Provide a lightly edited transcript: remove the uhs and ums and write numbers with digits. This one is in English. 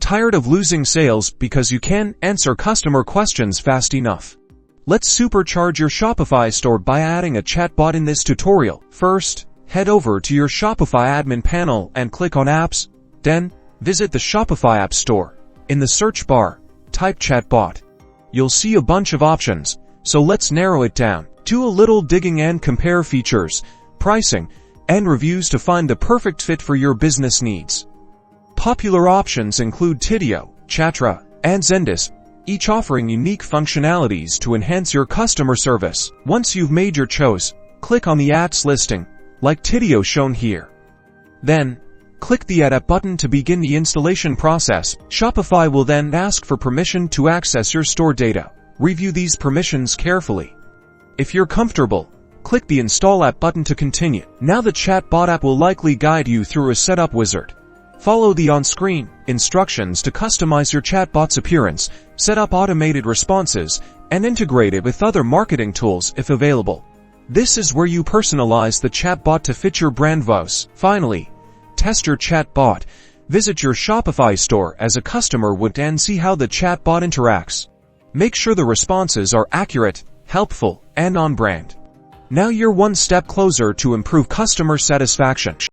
Tired of losing sales because you can't answer customer questions fast enough? Let's supercharge your Shopify store by adding a chatbot in this tutorial. First, head over to your Shopify admin panel and click on Apps. Then, visit the Shopify App Store. In the search bar, type Chatbot. You'll see a bunch of options, so let's narrow it down. Do a little digging and compare features, pricing, and reviews to find the perfect fit for your business needs. Popular options include Tidio, Chatra, and Zendesk, each offering unique functionalities to enhance your customer service. Once you've made your choice, click on the ads listing, like Tidio shown here. Then, click the Add App button to begin the installation process. Shopify will then ask for permission to access your store data. Review these permissions carefully. If you're comfortable, click the Install App button to continue. Now the Chatbot app will likely guide you through a setup wizard. Follow the on-screen instructions to customize your chatbot's appearance, set up automated responses, and integrate it with other marketing tools if available. This is where you personalize the chatbot to fit your brand voice. Finally, test your chatbot. Visit your Shopify store as a customer would and see how the chatbot interacts. Make sure the responses are accurate, helpful, and on brand. Now you're one step closer to improve customer satisfaction.